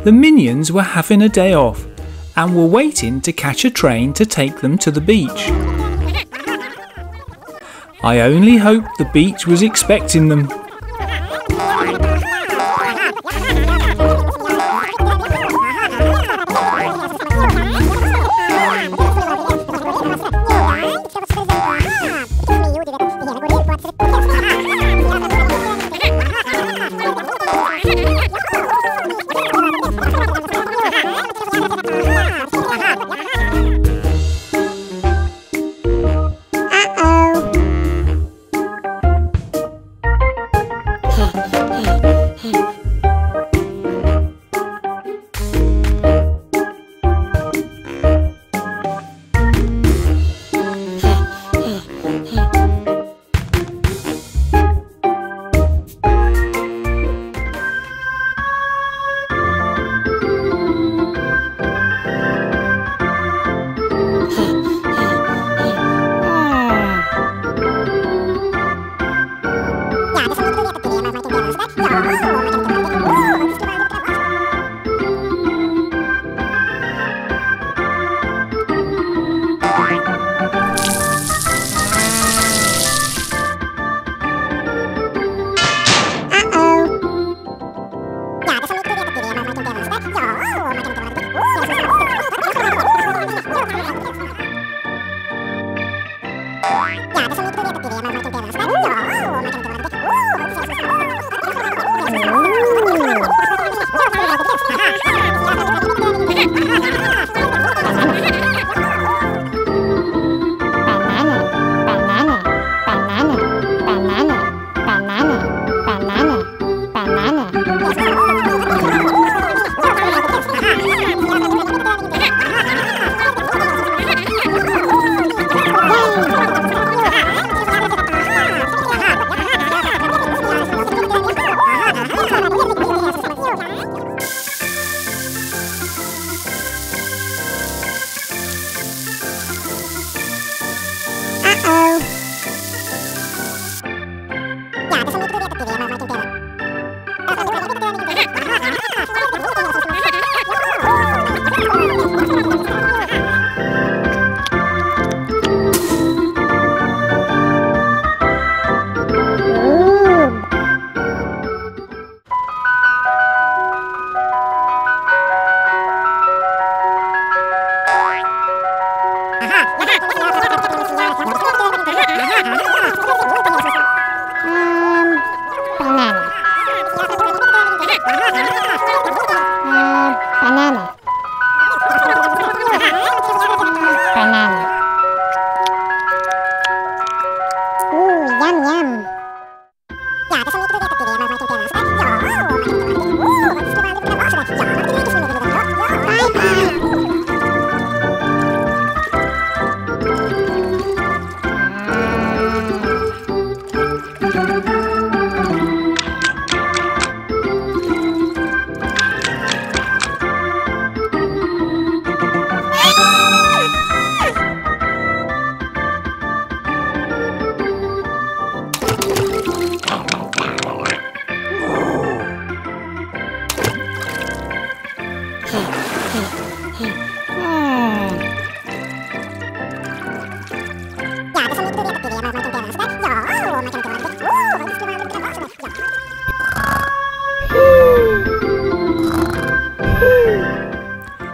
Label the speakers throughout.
Speaker 1: The Minions were having a day off and were waiting to catch a train to take them to the beach. I only hope the beach was expecting them.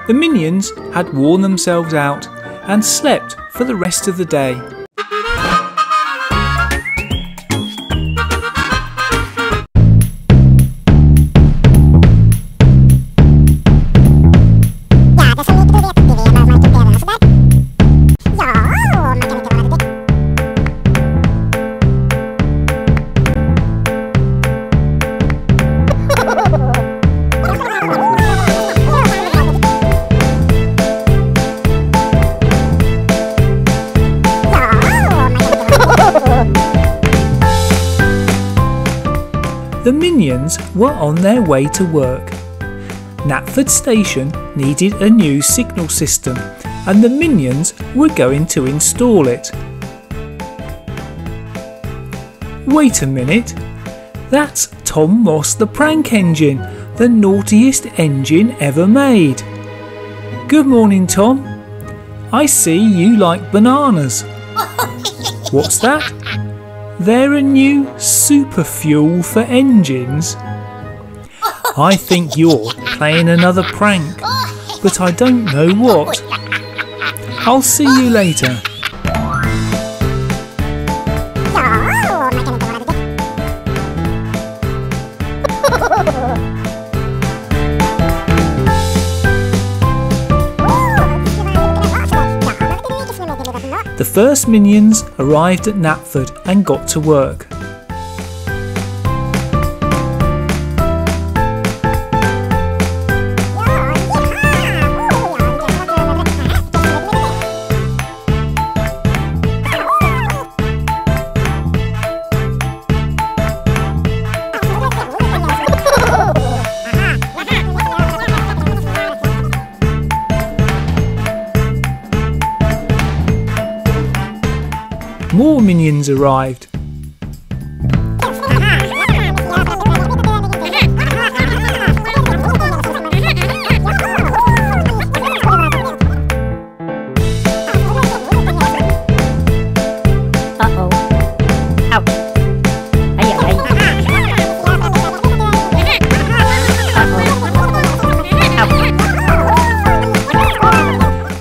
Speaker 1: The Minions had worn themselves out and slept for the rest of the day. The Minions were on their way to work. Knapford Station needed a new signal system and the Minions were going to install it. Wait a minute, that's Tom Moss the prank engine the naughtiest engine ever made. Good morning, Tom. I see you like bananas. What's that? They're a new super fuel for engines. I think you're playing another prank, but I don't know what. I'll see you later. The first minions arrived at Knapford and got to work. More minions arrived.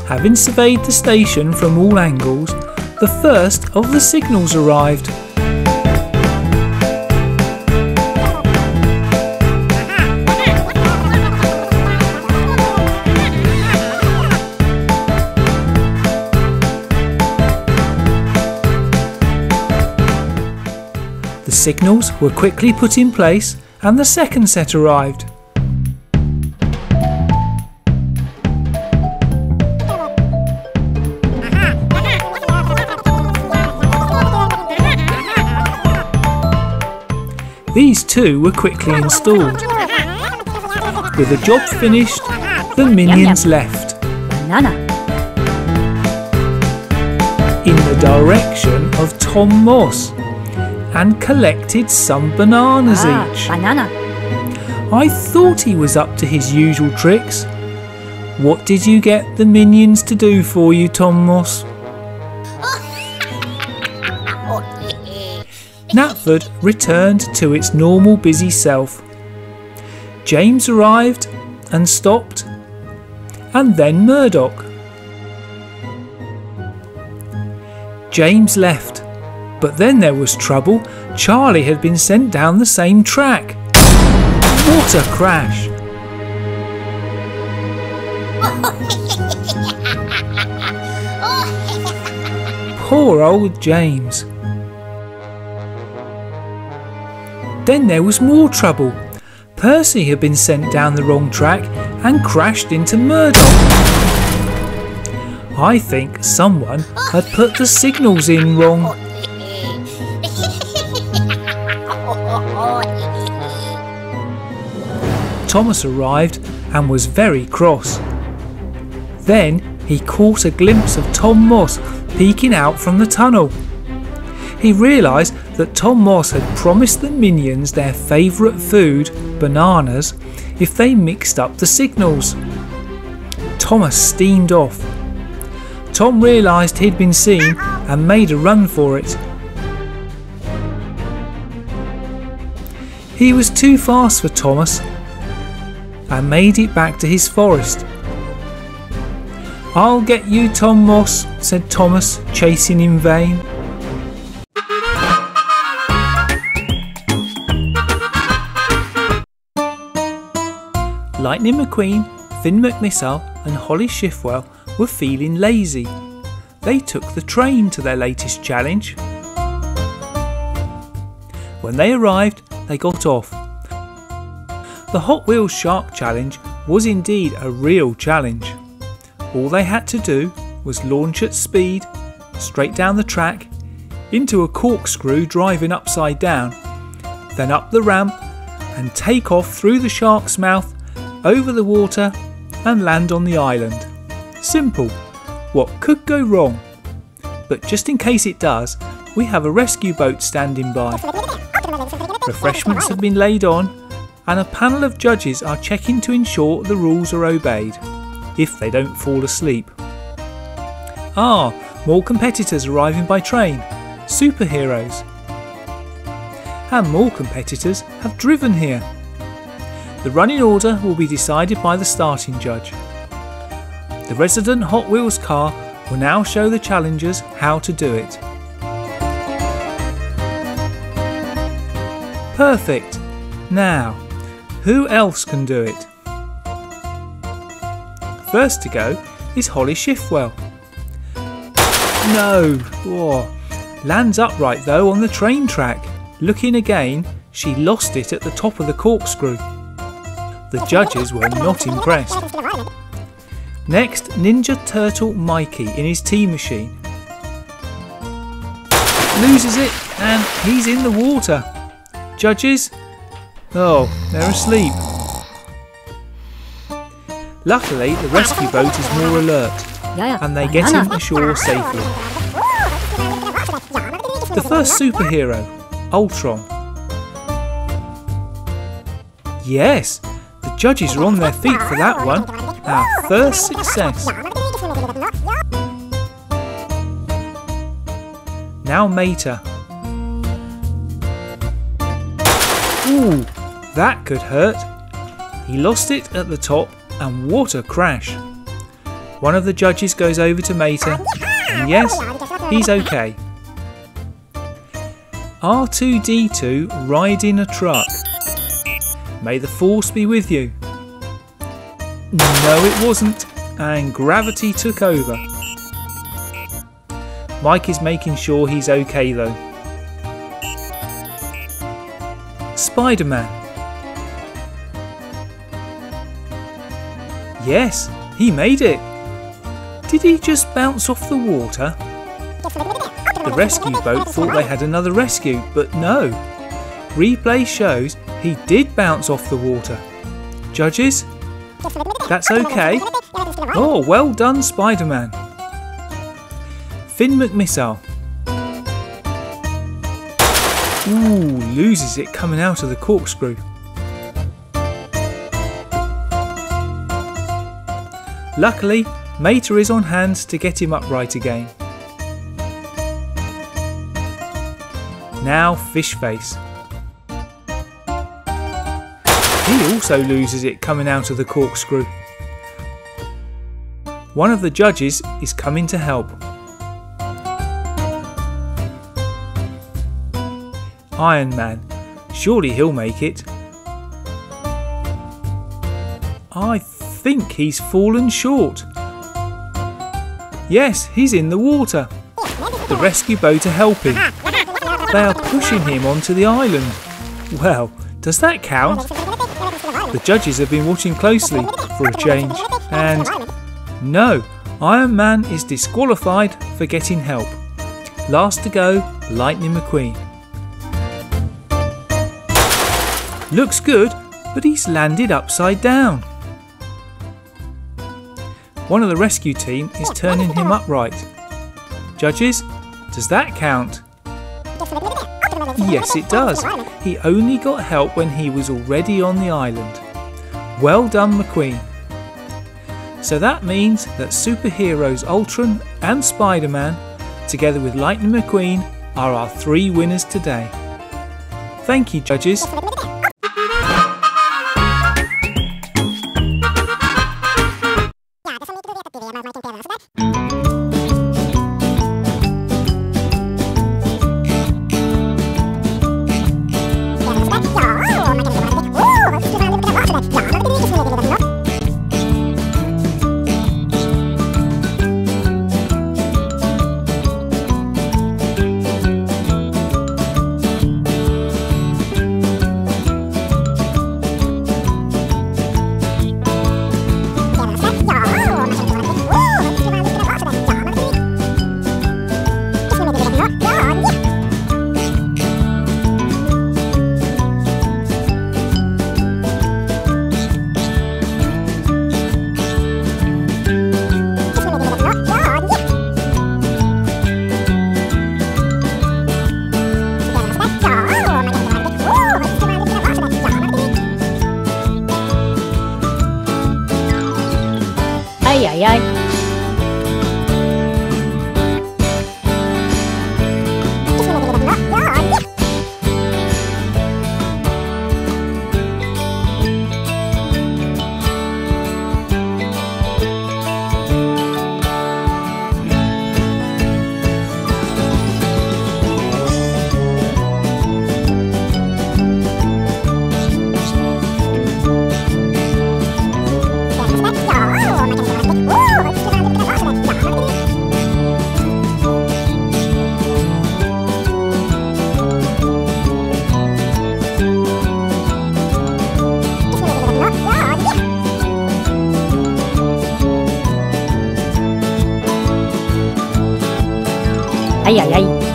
Speaker 1: Having surveyed the station from all angles, the first of the signals arrived. The signals were quickly put in place and the second set arrived. These two were quickly installed. With the job finished, the minions left.
Speaker 2: Banana.
Speaker 1: In the direction of Tom Moss and collected some bananas each.
Speaker 2: Banana.
Speaker 1: I thought he was up to his usual tricks. What did you get the minions to do for you, Tom Moss? Knapford returned to its normal busy self. James arrived and stopped, and then Murdoch. James left, but then there was trouble. Charlie had been sent down the same track. What a crash! Poor old James. Then there was more trouble. Percy had been sent down the wrong track and crashed into Murdoch. I think someone had put the signals in wrong. Thomas arrived and was very cross. Then he caught a glimpse of Tom Moss peeking out from the tunnel. He realised that Tom Moss had promised the minions their favourite food, bananas, if they mixed up the signals. Thomas steamed off. Tom realised he'd been seen and made a run for it. He was too fast for Thomas and made it back to his forest. "I'll get you, Tom Moss," said Thomas, chasing in vain. Lightning McQueen, Finn McMissile and Holly Shifwell were feeling lazy. They took the train to their latest challenge. When they arrived, they got off. The Hot Wheels Shark Challenge was indeed a real challenge. All they had to do was launch at speed, straight down the track, into a corkscrew driving upside down, then up the ramp and take off through the shark's mouth, over the water and land on the island. Simple. What could go wrong? But just in case it does, we have a rescue boat standing by. Refreshments have been laid on and a panel of judges are checking to ensure the rules are obeyed, if they don't fall asleep. Ah, more competitors arriving by train, superheroes. And more competitors have driven here. The running order will be decided by the starting judge. The resident Hot Wheels car will now show the challengers how to do it. Perfect! Now, who else can do it? First to go is Holly Shiftwell. No! Oh, lands upright though on the train track. Looking again, she lost it at the top of the corkscrew. The judges were not impressed. Next, Ninja Turtle Mikey in his tea machine. Loses it and he's in the water. Judges? Oh, they're asleep. Luckily, the rescue boat is more alert and they get him ashore safely. The first superhero, Ultron. Yes, the judges are on their feet for that one. Our first success. Now Mater. Ooh, that could hurt. He lost it at the top and what a crash. One of the judges goes over to Mater and yes, he's okay. R2-D2 riding a truck. May the force be with you. No, it wasn't, and gravity took over. Mike is making sure he's okay though. Spider-Man. Yes, he made it. Did he just bounce off the water? The rescue boat thought they had another rescue, but no. Replay shows he did bounce off the water. Judges? That's okay. Oh, well done, Spider-Man. Finn McMissile. Ooh, loses it coming out of the corkscrew. Luckily, Mater is on hand to get him upright again. Now Fishface. He also loses it coming out of the corkscrew. One of the judges is coming to help. Iron Man. Surely he'll make it. I think he's fallen short. Yes, he's in the water. The rescue boat are helping. They are pushing him onto the island. Well, does that count? The judges have been watching closely for a change, and no, Iron Man is disqualified for getting help. Last to go, Lightning McQueen. Looks good, but he's landed upside down. One of the rescue team is turning him upright. Judges, does that count? Yes, it does. He only got help when he was already on the island. Well done, McQueen. So that means that superheroes Ultron and Spider-Man, together with Lightning McQueen, are our 3 winners today. Thank you, judges.
Speaker 2: Ay, ay, ay.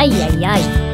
Speaker 2: Ay, ay, ay.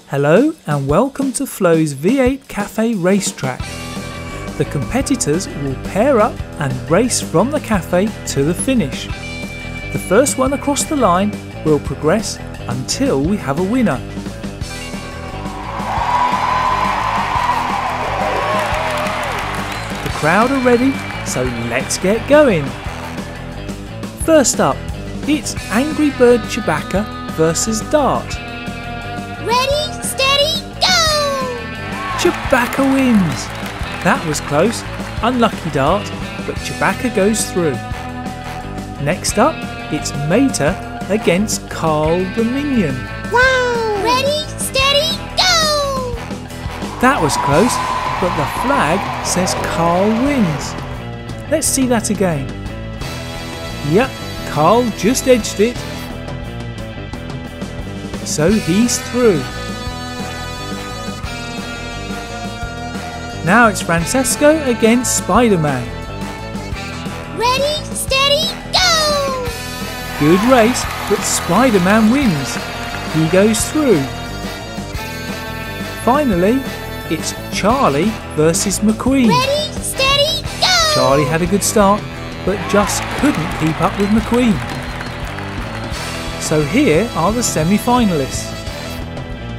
Speaker 1: Hello and welcome to Flo's V8 Cafe Racetrack. The competitors will pair up and race from the cafe to the finish. The first one across the line will progress until we have a winner. The crowd are ready, so let's get going. First up, it's Angry Bird Chewbacca versus Dart.
Speaker 3: Ready, steady, go!
Speaker 1: Chewbacca wins! That was close. Unlucky Dart, but Chewbacca goes through. Next up, it's Mater against Carl the Minion.
Speaker 3: Wow! Ready, steady, go!
Speaker 1: That was close, but the flag says Carl wins. Let's see that again. Yep, Carl just edged it. So he's through. Now it's Francesco against Spider-Man.
Speaker 3: Ready, steady, go!
Speaker 1: Good race, but Spider-Man wins. He goes through. Finally, it's Charlie versus McQueen.
Speaker 3: Ready, steady, go!
Speaker 1: Charlie had a good start, but just couldn't keep up with McQueen. So here are the semi-finalists.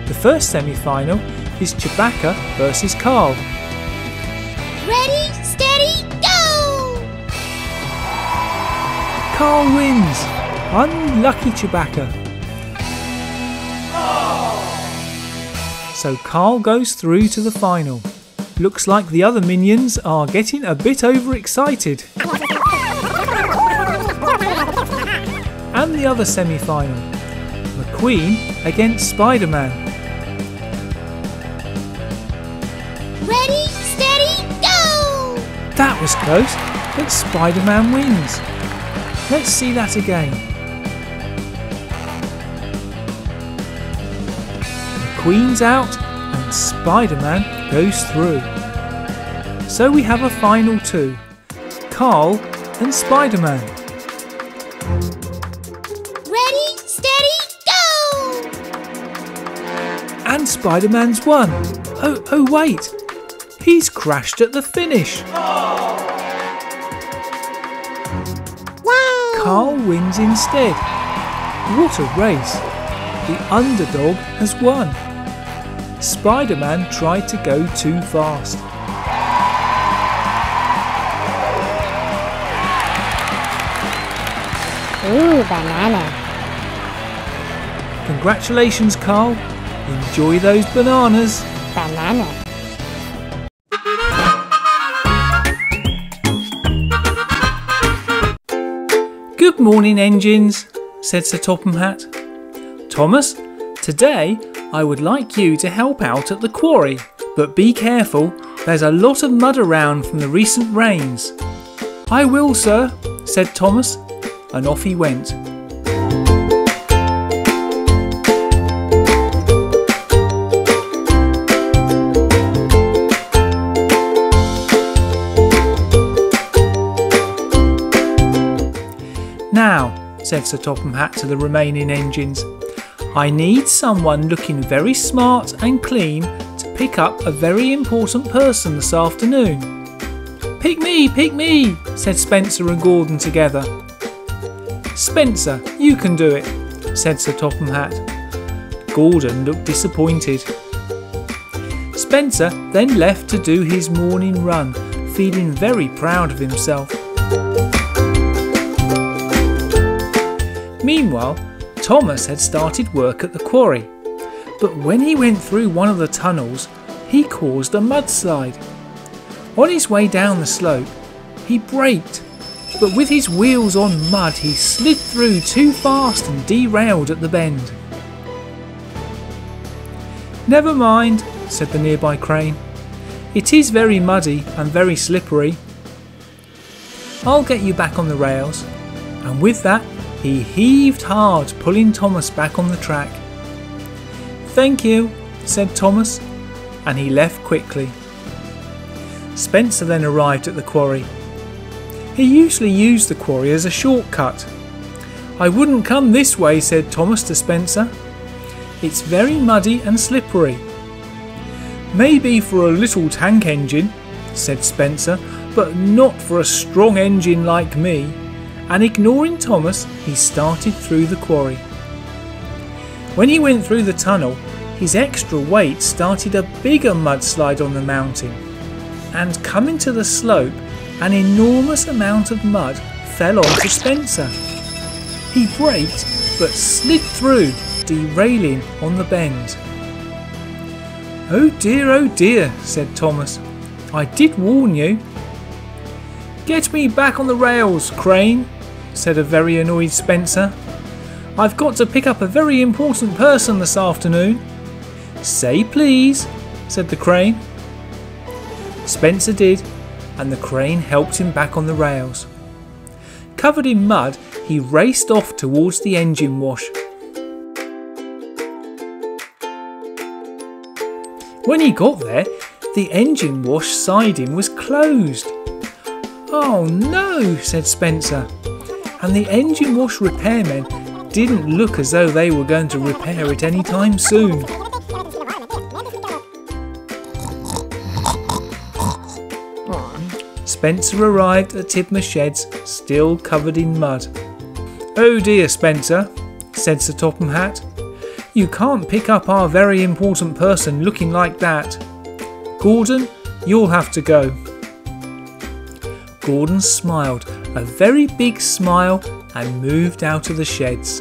Speaker 1: The first semi-final is Chewbacca versus Carl.
Speaker 3: Ready, steady, go!
Speaker 1: Carl wins. Unlucky Chewbacca. So Carl goes through to the final. Looks like the other minions are getting a bit overexcited. And the other semi-final, McQueen against Spider-Man.
Speaker 3: Ready, steady, go!
Speaker 1: That was close, but Spider-Man wins. Let's see that again. McQueen's out and Spider-Man goes through. So we have a final two, Carl and Spider-Man. And Spider-Man's won. Oh wait, he's crashed at the finish.
Speaker 3: Wow.
Speaker 1: Carl wins instead. What a race. The underdog has won. Spider-Man tried to go too fast.
Speaker 2: Ooh, banana.
Speaker 1: Congratulations, Carl. Enjoy those bananas.
Speaker 2: Banana.
Speaker 1: Good morning, engines, said Sir Topham Hatt. Thomas, today I would like you to help out at the quarry, but be careful, there's a lot of mud around from the recent rains. I will, sir, said Thomas, and off he went. Now, said Sir Topham Hatt to the remaining engines, I need someone looking very smart and clean to pick up a very important person this afternoon. Pick me, said Spencer and Gordon together. Spencer, you can do it, said Sir Topham Hatt. Gordon looked disappointed. Spencer then left to do his morning run, feeling very proud of himself. Meanwhile, Thomas had started work at the quarry, but when he went through one of the tunnels, he caused a mudslide. On his way down the slope, he braked, but with his wheels on mud, he slid through too fast and derailed at the bend. Never mind, said the nearby crane. It is very muddy and very slippery. I'll get you back on the rails. And with that, he heaved hard, pulling Thomas back on the track. Thank you, said Thomas, and he left quickly. Spencer then arrived at the quarry. He usually used the quarry as a shortcut. I wouldn't come this way, said Thomas to Spencer. It's very muddy and slippery. Maybe for a little tank engine, said Spencer, but not for a strong engine like me. And ignoring Thomas, he started through the quarry. When he went through the tunnel, his extra weight started a bigger mudslide on the mountain. And coming to the slope, an enormous amount of mud fell onto Spencer. He braked, but slid through, derailing on the bend. Oh dear, said Thomas. I did warn you. Get me back on the rails, Crane, said a very annoyed Spencer. I've got to pick up a very important person this afternoon. Say please, said the crane. Spencer did, and the crane helped him back on the rails. Covered in mud, he raced off towards the engine wash. When he got there, the engine wash siding was closed. Oh no, said Spencer, and the engine wash repairmen didn't look as though they were going to repair it anytime soon. Spencer arrived at Tidmouth Sheds, still covered in mud. Oh dear, Spencer, said Sir Topham Hatt. You can't pick up our very important person looking like that. Gordon, you'll have to go. Gordon smiled, a very big smile, and moved out of the sheds.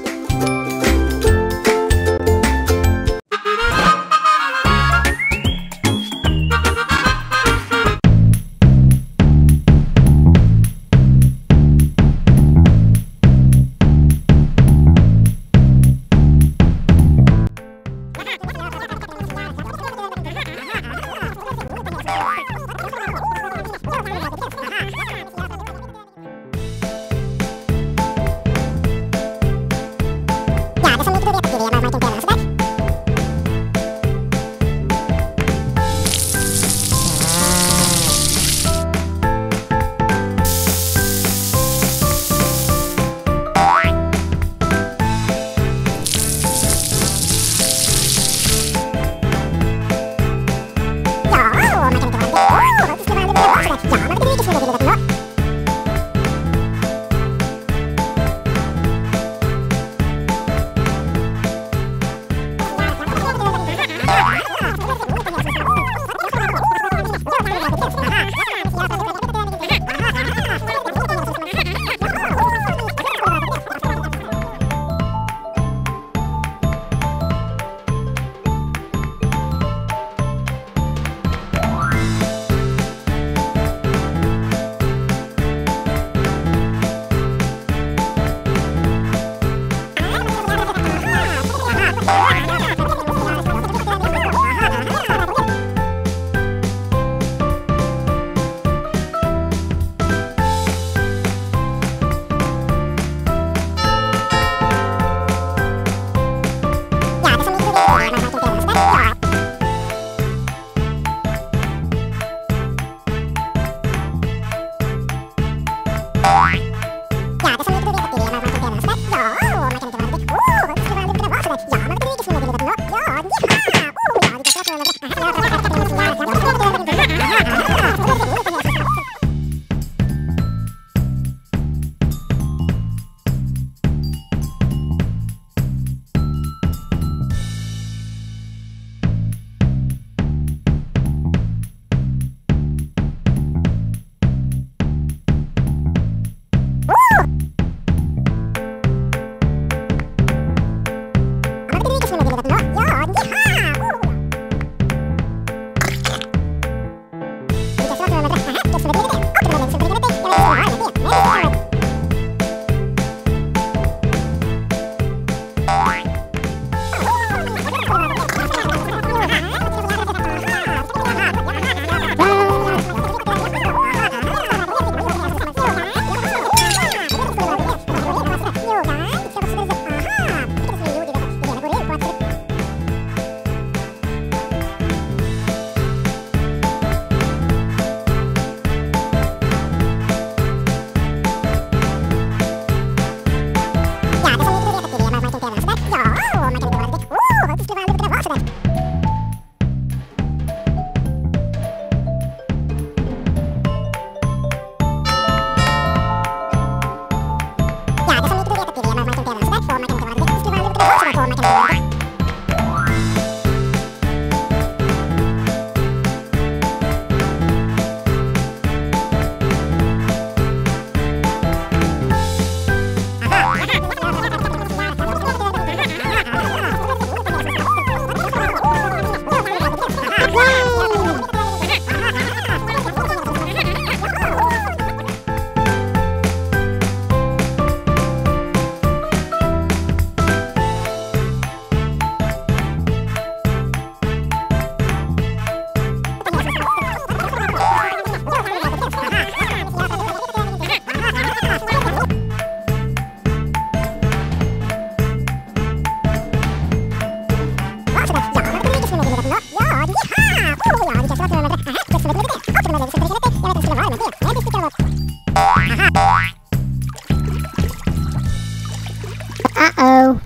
Speaker 2: Uh-oh.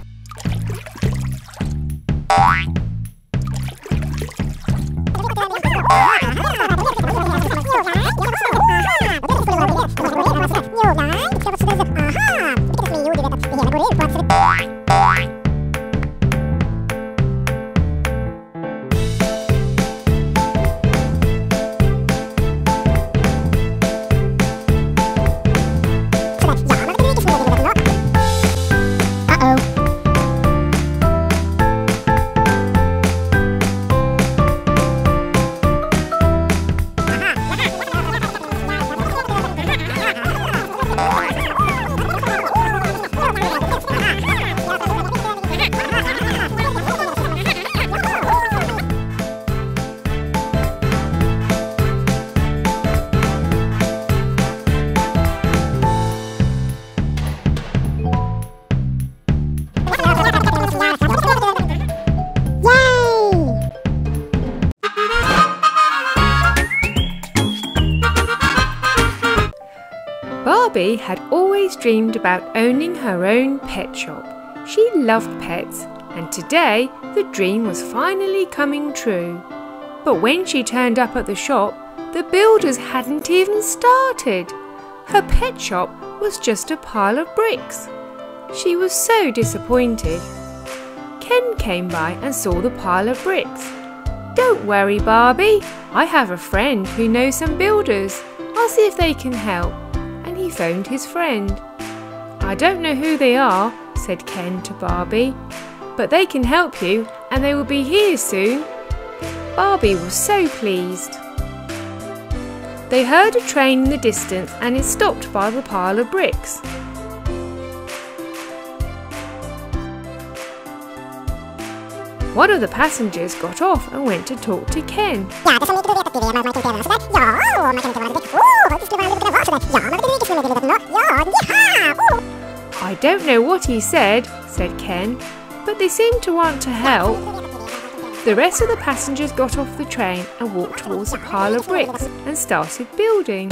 Speaker 4: Barbie had always dreamed about owning her own pet shop. She loved pets, and today the dream was finally coming true. But when she turned up at the shop, the builders hadn't even started. Her pet shop was just a pile of bricks. She was so disappointed. Ken came by and saw the pile of bricks. "Don't worry, Barbie. I have a friend who knows some builders. I'll see if they can help." And he phoned his friend. "I don't know who they are," said Ken to Barbie, "but they can help you and they will be here soon." Barbie was so pleased. They heard a train in the distance and it stopped by the pile of bricks. One of the passengers got off and went to talk to Ken. "I don't know what he said," said Ken, "but they seemed to want to help." The rest of the passengers got off the train and walked towards the pile of bricks and started building.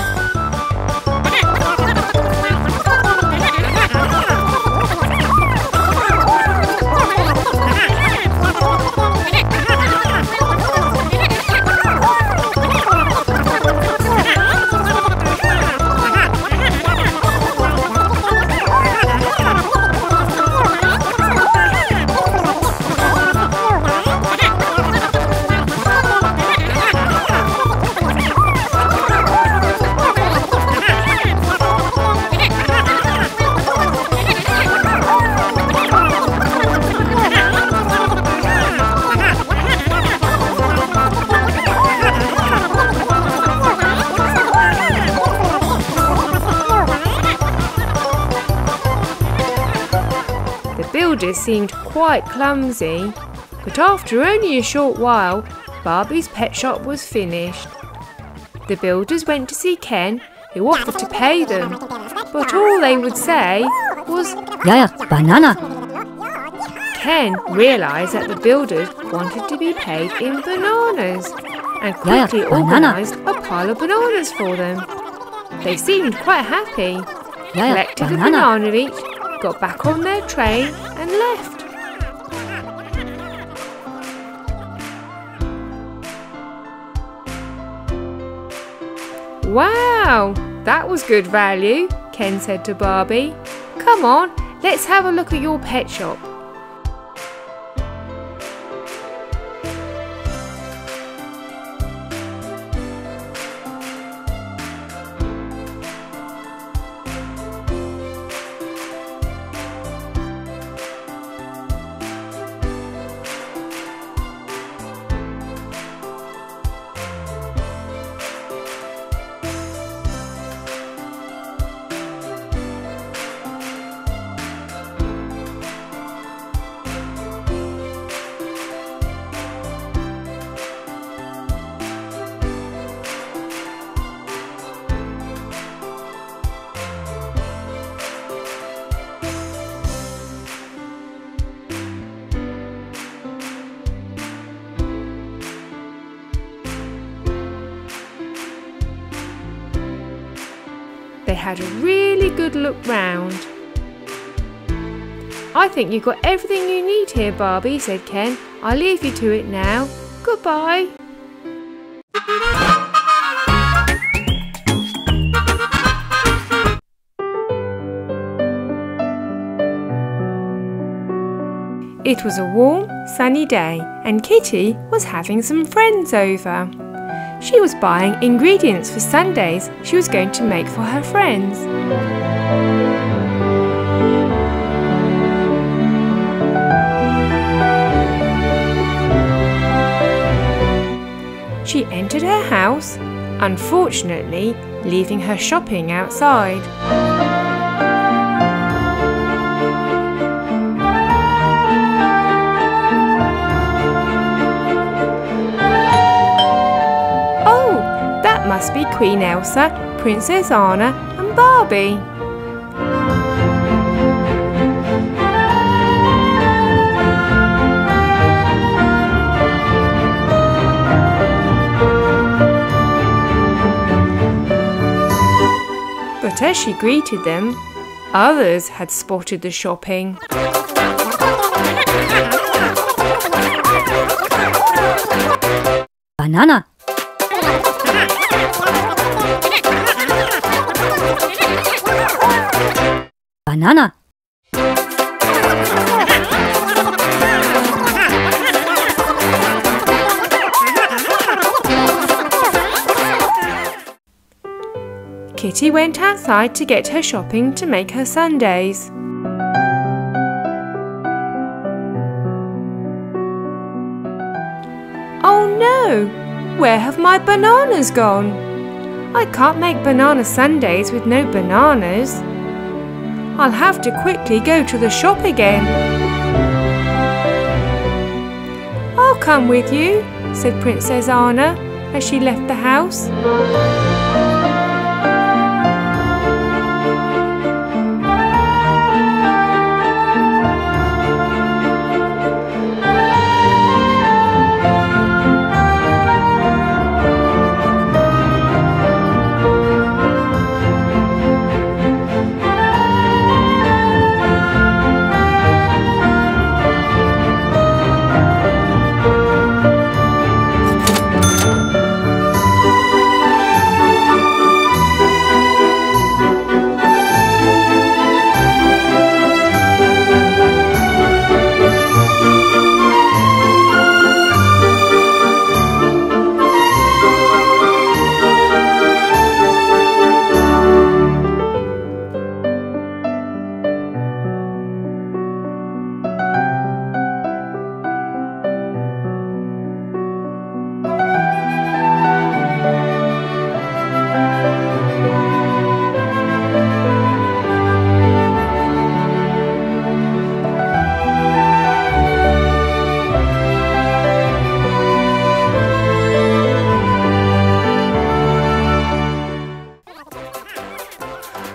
Speaker 4: Seemed quite clumsy, but after only a short while, Barbie's pet shop was finished. The builders went to see Ken, who offered to pay them, but all they would say was,
Speaker 2: Yeah, banana.
Speaker 4: Ken realised that the builders wanted to be paid in bananas and quickly organised a pile of bananas for them. They seemed quite happy, collected a banana each, got back on their train and left. "Wow, that was good value," Ken said to Barbie. "Come on, let's have a look at your pet shop." had a really good look round. "I think you've got everything you need here, Barbie," said Ken. "I'll leave you to it now. Goodbye." It was a warm, sunny day and Kitty was having some friends over. She was buying ingredients for sundaes she was going to make for her friends. She entered her house, unfortunately leaving her shopping outside. Must be Queen Elsa, Princess Anna and Barbie. But as she greeted them, others had spotted the shopping.
Speaker 2: Banana. Banana.
Speaker 4: Kitty went outside to get her shopping to make her sundaes. Oh no! Where have my bananas gone? I can't make banana sundaes with no bananas. I'll have to quickly go to the shop again. "I'll come with you," said Princess Anna as she left the house.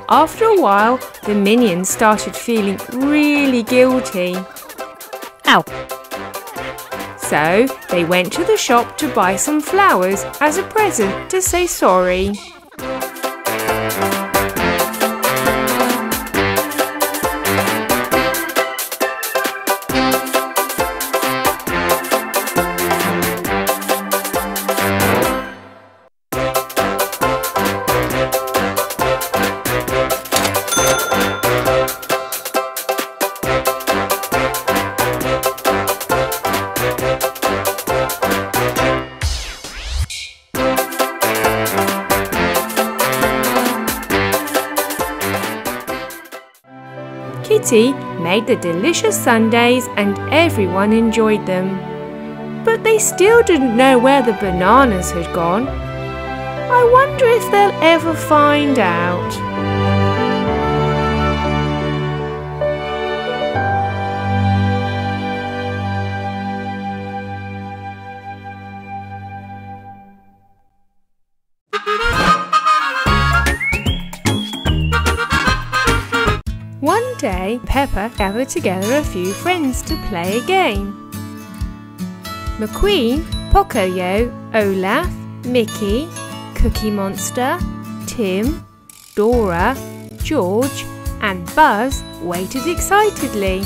Speaker 4: After a while, the minions started feeling really guilty.
Speaker 2: Ow.
Speaker 4: So they went to the shop to buy some flowers as a present to say sorry. Kitty made the delicious sundaes and everyone enjoyed them. But they still didn't know where the bananas had gone. I wonder if they'll ever find out. One day, Peppa gathered together a few friends to play a game. McQueen, Pocoyo, Olaf, Mickey, Cookie Monster, Tim, Dora, George and Buzz waited excitedly.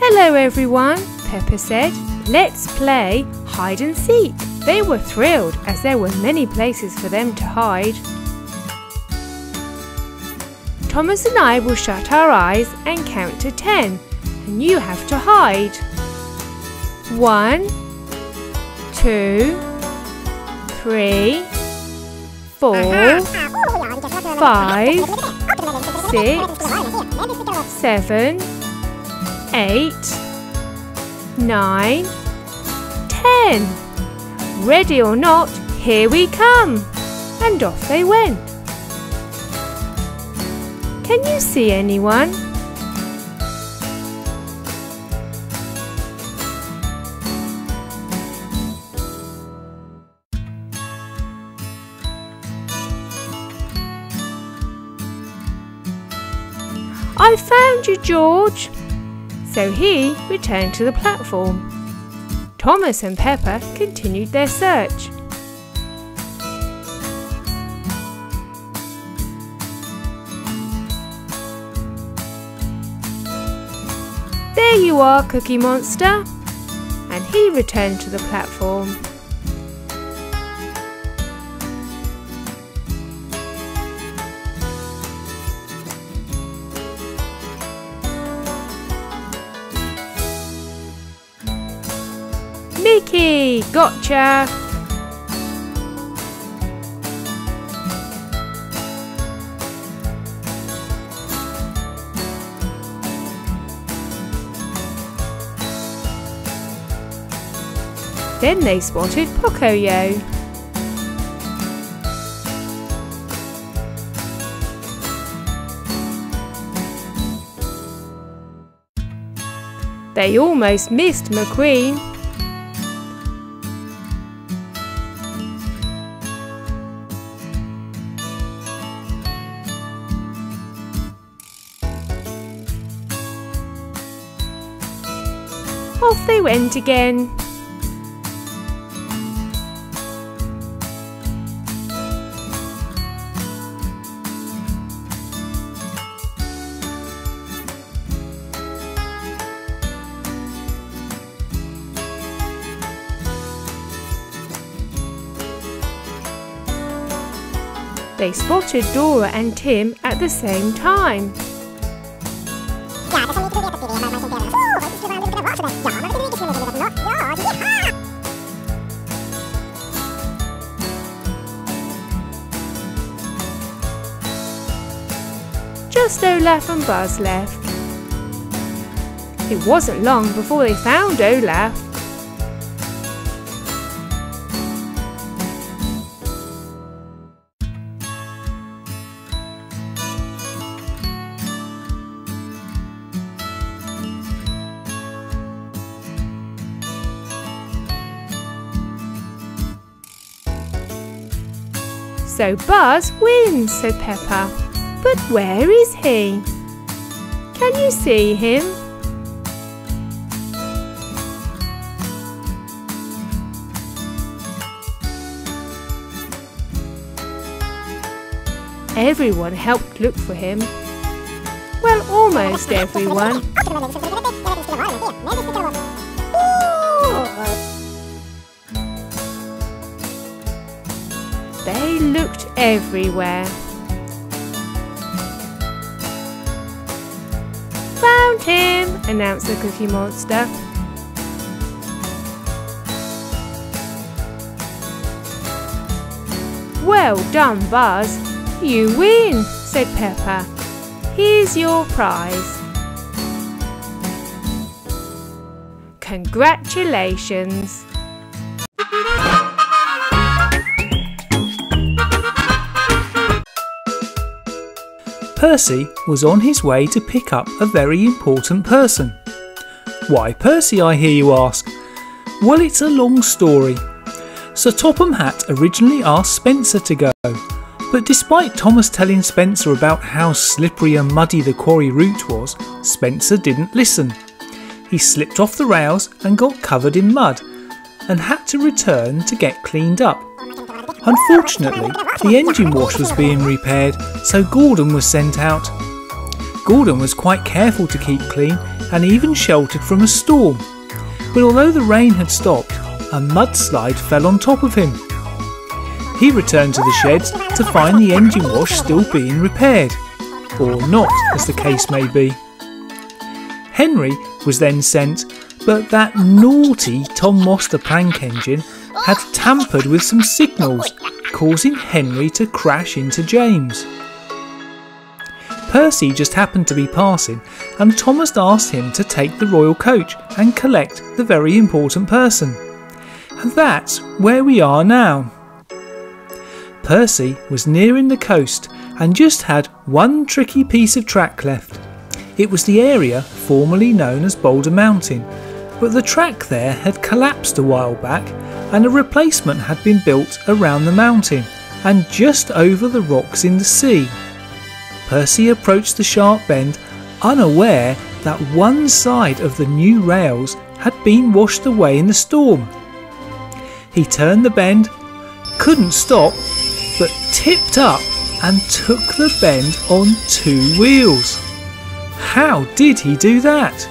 Speaker 4: "Hello everyone," Peppa said. "Let's play hide and seek." They were thrilled as there were many places for them to hide. "Thomas and I will shut our eyes and count to 10 and you have to hide. 1, 2, 3, 4, 5, 6, 7, 8, 9, 10. Ready or not, here we come!" And off they went. Can you see anyone? "I found you, George." So he returned to the platform. Thomas and Peppa continued their search. "There you are, Cookie Monster." And he returned to the platform. "Mickey, gotcha!" Then they spotted Pocoyo. They almost missed McQueen. Off they went again. They spotted Dora and Tim at the same time. Just Olaf and Buzz left. It wasn't long before they found Olaf. "So Buzz wins," said Peppa. "But where is he? Can you see him?" Everyone helped look for him. Well, almost everyone. They looked everywhere. "Found him," announced the Cookie Monster. "Well done, Buzz. You win," said Peppa. "Here's your prize." Congratulations!
Speaker 1: Percy was on his way to pick up a very important person. "Why Percy, I hear you ask? Well, it's a long story. Sir Topham Hatt originally asked Spencer to go, but despite Thomas telling Spencer about how slippery and muddy the quarry route was, Spencer didn't listen. He slipped off the rails and got covered in mud and had to return to get cleaned up. Unfortunately, the engine wash was being repaired, so Gordon was sent out. Gordon was quite careful to keep clean and even sheltered from a storm. But although the rain had stopped, a mudslide fell on top of him. He returned to the sheds to find the engine wash still being repaired, or not, as the case may be. Henry was then sent, but that naughty Tom Moss the prank engine had tampered with some signals, causing Henry to crash into James. Percy just happened to be passing, and Thomas asked him to take the royal coach and collect the very important person. And that's where we are now. Percy was nearing the coast and just had one tricky piece of track left. It was the area formerly known as Boulder Mountain, but the track there had collapsed a while back and a replacement had been built around the mountain and just over the rocks in the sea. Percy approached the sharp bend, unaware that one side of the new rails had been washed away in the storm. He turned the bend, couldn't stop, but tipped up and took the bend on 2 wheels. How did he do that?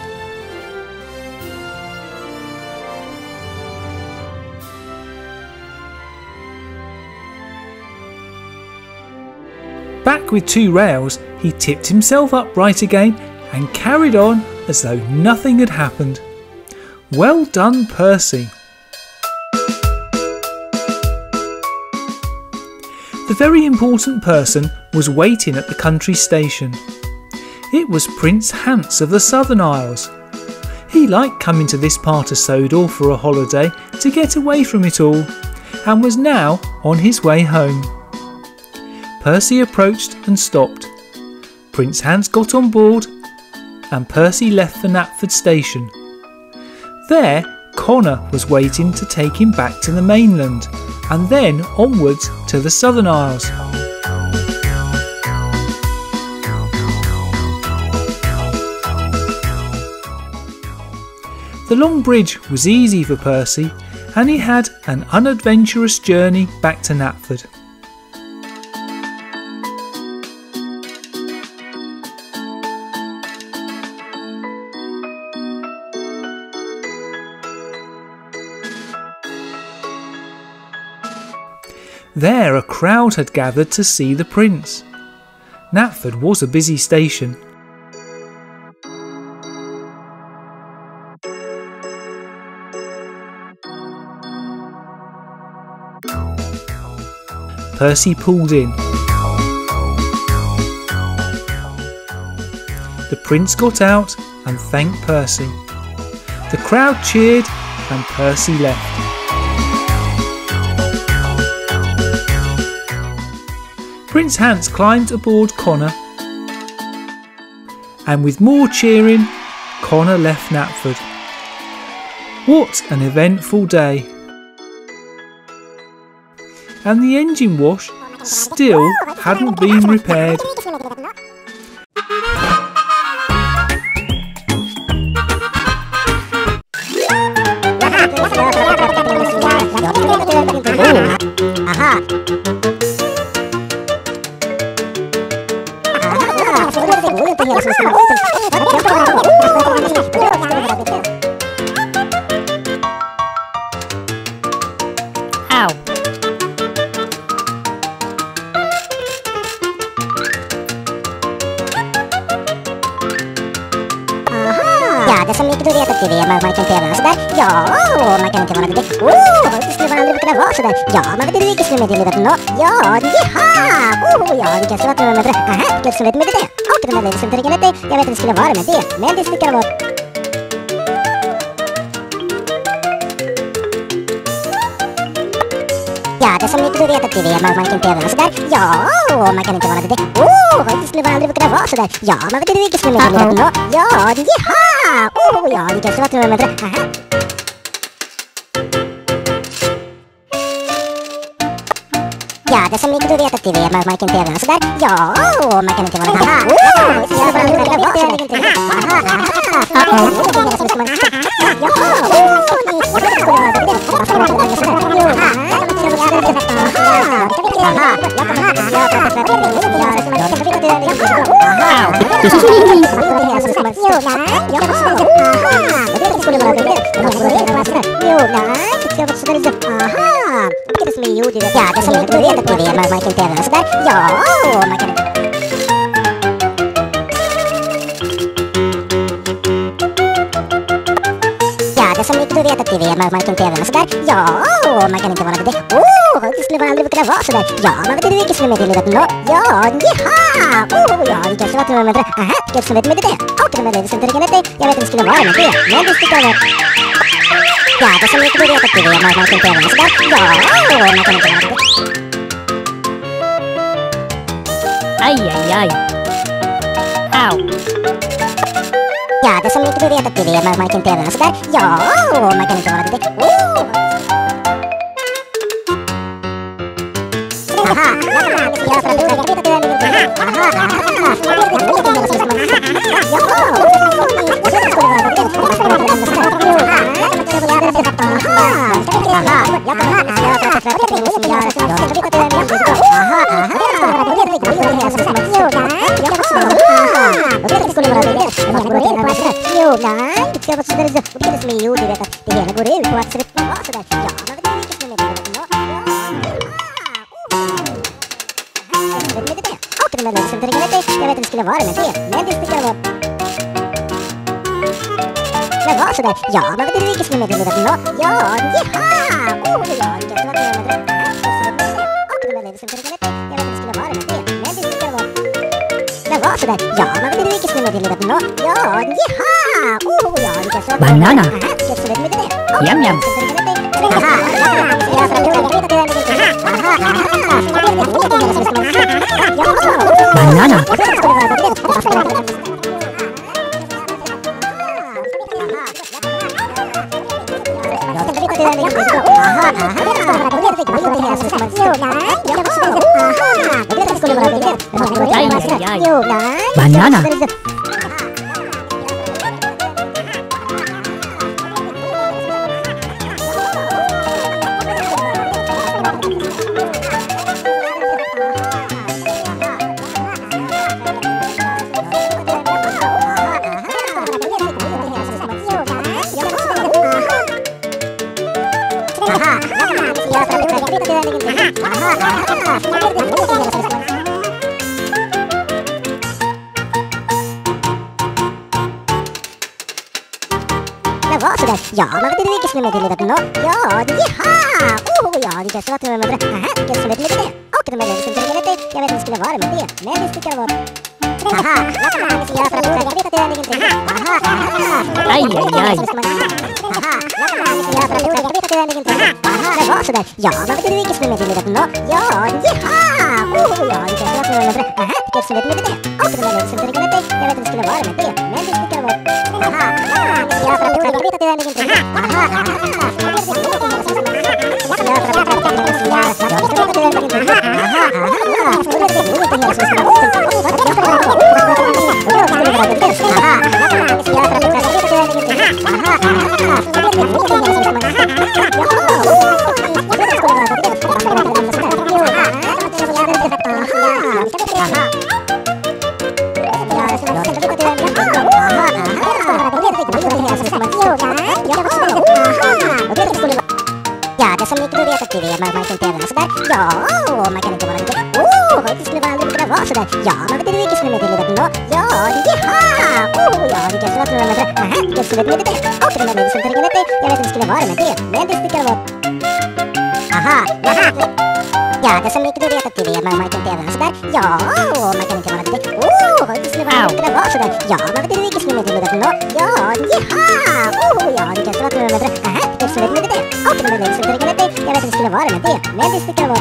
Speaker 1: Back with 2 rails, he tipped himself upright again and carried on as though nothing had happened. Well done, Percy. The very important person was waiting at the country station. It was Prince Hans of the Southern Isles. He liked coming to this part of Sodor for a holiday to get away from it all, and was now on his way home. Percy approached and stopped. Prince Hans got on board, and Percy left for Knapford station. There, Connor was waiting to take him back to the mainland, and then onwards to the Southern Isles. The long bridge was easy for Percy, and he had an unadventurous journey back to Knapford. There a crowd had gathered to see the prince. Knapford was a busy station. Percy pulled in. The prince got out and thanked Percy. The crowd cheered and Percy left. Prince Hans climbed aboard Connor, and with more cheering, Connor left Knapford. What an eventful day! And the engine wash still hadn't been repaired.
Speaker 5: Det som inte du vet att det är, man kan inte göra sådär. Ja, man kan inte vara det. Det skulle man aldrig kunna vara sådär. Ja, man vet inte vilket som är det livet nå. Ja, jaha! Ja, det kan vara med det. Aha, det som vet med det. Och det med det som inte riktigt det. Jag vet att det skulle vara med det. Men det sticker bort. Ja, det som inte du vet att det är, man kan inte göra sådär. Ja, man kan inte vara det. Det skulle man aldrig kunna vara sådär. Ja, man vet inte vilket som är det livet nå. Ja, jaha! Ja, det kan vara med det. Aha. Ja, det som inte du vet att det är, man kan inte göra sådär. Ja, man kan inte vara det. Det skulle man aldrig kunna vara sådär. Det som inte du vet att det är, man kan inte även sådär. Ja, man kan inte vara det. Det skulle man aldrig kunna vara sådär. Ja, man vet inte vilket som är med till livet. Ja, jaha. Ja, det kanske var till och med. Aha, det som vet med det. Och det med det som inte riktigt det. Jag vet inte skulle vara med det. Men det sticker över. Ja, det som inte du vet att det är, man kan inte även sådär. Ja, man kan inte vara det.
Speaker 2: Aj, aj, aj. Au.
Speaker 5: Ja, det som inte du vet att det är, man kan inte även sådär. Ja, man kan inte vara det. Aha, jag vet inte skulle vara med det, men det sticker över. Men vad sådär? Ja, man vet inte vilket som är med till livet. Ja, jaha. Ja, det kanske var till och med det. Och det med det som inte riktigt jag vet inte skulle vara med det, men det sticker över. Men vad sådär? Ja, man vet inte vilket som är med till livet. Ja, jaha. Ja, det kanske var
Speaker 2: Banana.
Speaker 5: Yum,
Speaker 2: yum. Banana. Banana. Ja, man vet inte vilket som är med till livet. Ja, jaha. Ja, det kanske var till och med det. Aha, det kanske vet med det. Och det med det som inte riktigt det. Jag vet inte skulle vara med det, men det sticker över. Aha, jag vet att det är ingenting. Aj, aj, aj.
Speaker 5: Jag vet att det är ingenting. Men vad sådär? Ja, man vet inte vilket som är med till livet. Ja, jaha. Ja, det kanske var till och med det. Aha, det kanske vet med det. Och det med det som inte riktigt det. Jag vet inte skulle vara med det, men det sticker över. Aha, jag vet att det är ingenting. Ja, det som inte du vet att det är, man kan inte även sådär. Ja, man kan inte vara det. Det skulle man aldrig kunna vara sådär. Ja, man vet inte vilket som är med till livet. Ja, jaha. Ja, det kanske var till och med det. Aha, det kanske vet med det. Och det med det som inte riktigt det. Jag vet inte skulle vara med det, men det sticker över. Aha, ja, det som inte du vet att det är, man kan inte även sådär. Ja, man kan inte vara det. Det skulle man aldrig kunna vara sådär. Ja, man vet inte vilket som är med till livet. Ja, jaha. Ja, det kanske var till och med det. Aha, det kanske vet med det. Och det med det som inte riktigt det. Jag vet inte skulle vara med det, men det sticker över.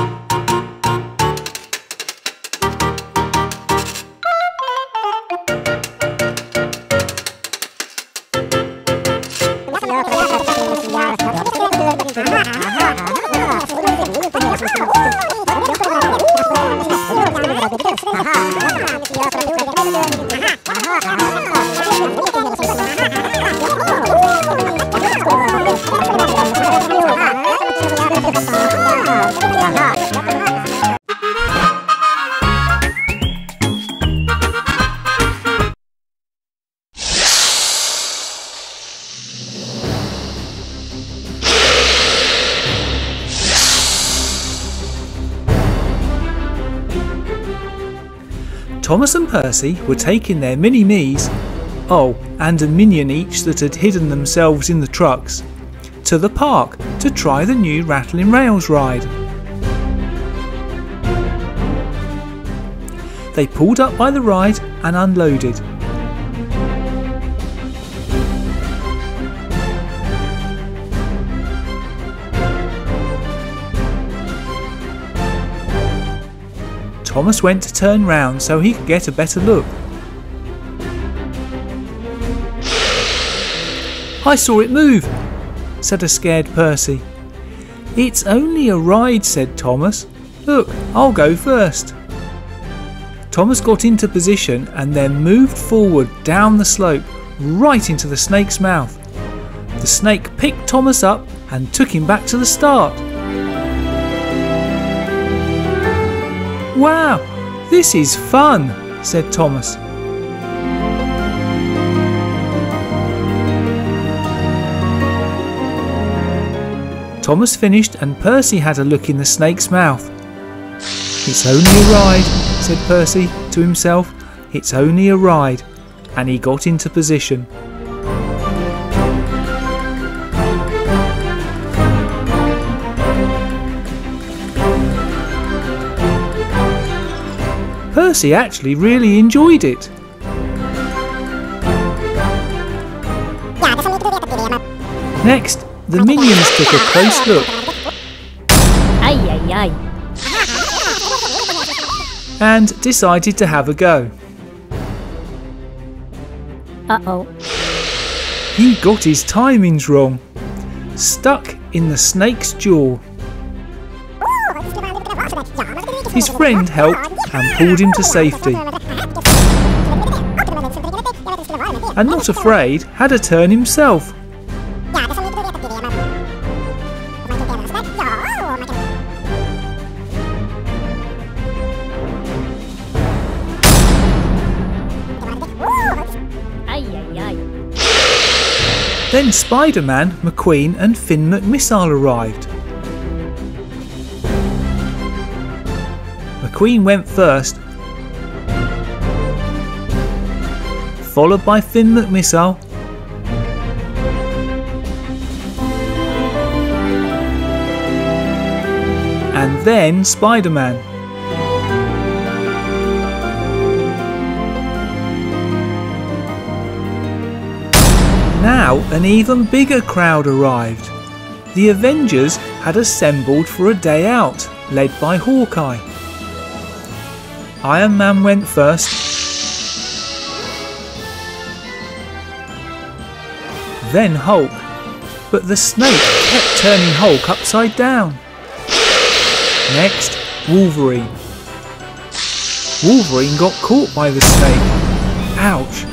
Speaker 1: Thomas and Percy were taking their mini-me's, oh, and a minion each that had hidden themselves in the trucks, to the park to try the new Rattling Rails ride. They pulled up by the ride and unloaded. Thomas went to turn round so he could get a better look. "I saw it move," said a scared Percy. "It's only a ride," said Thomas. "Look, I'll go first." Thomas got into position and then moved forward down the slope right into the snake's mouth. The snake picked Thomas up and took him back to the start. "Wow, this is fun," said Thomas. Thomas finished and Percy had a look in the snake's mouth. "It's only a ride," said Percy to himself. "It's only a ride," and he got into position. Percy actually really enjoyed it. Next, the minions took a close look and decided to have a go.
Speaker 5: Uh-oh.
Speaker 1: He got his timings wrong, stuck in the snake's jaw. His friend helped and pulled him to safety, and not afraid, had a turn himself. Then Spider-Man, McQueen and Finn McMissile arrived. McQueen went first, followed by Finn McMissile, and then Spider-Man. Now an even bigger crowd arrived. The Avengers had assembled for a day out, led by Hawkeye. Iron Man went first, then Hulk, but the snake kept turning Hulk upside down. Next, Wolverine. Wolverine got caught by the snake. Ouch!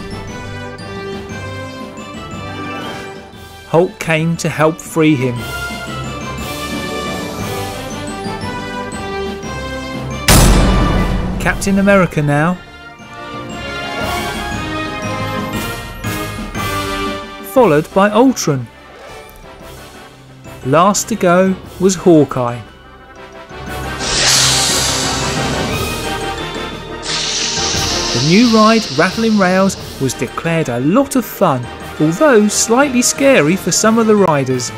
Speaker 1: Hulk came to help free him. Captain America now. Followed by Ultron. Last to go was Hawkeye. The new ride, Rattling Rails, was declared a lot of fun, although slightly scary for some of the riders.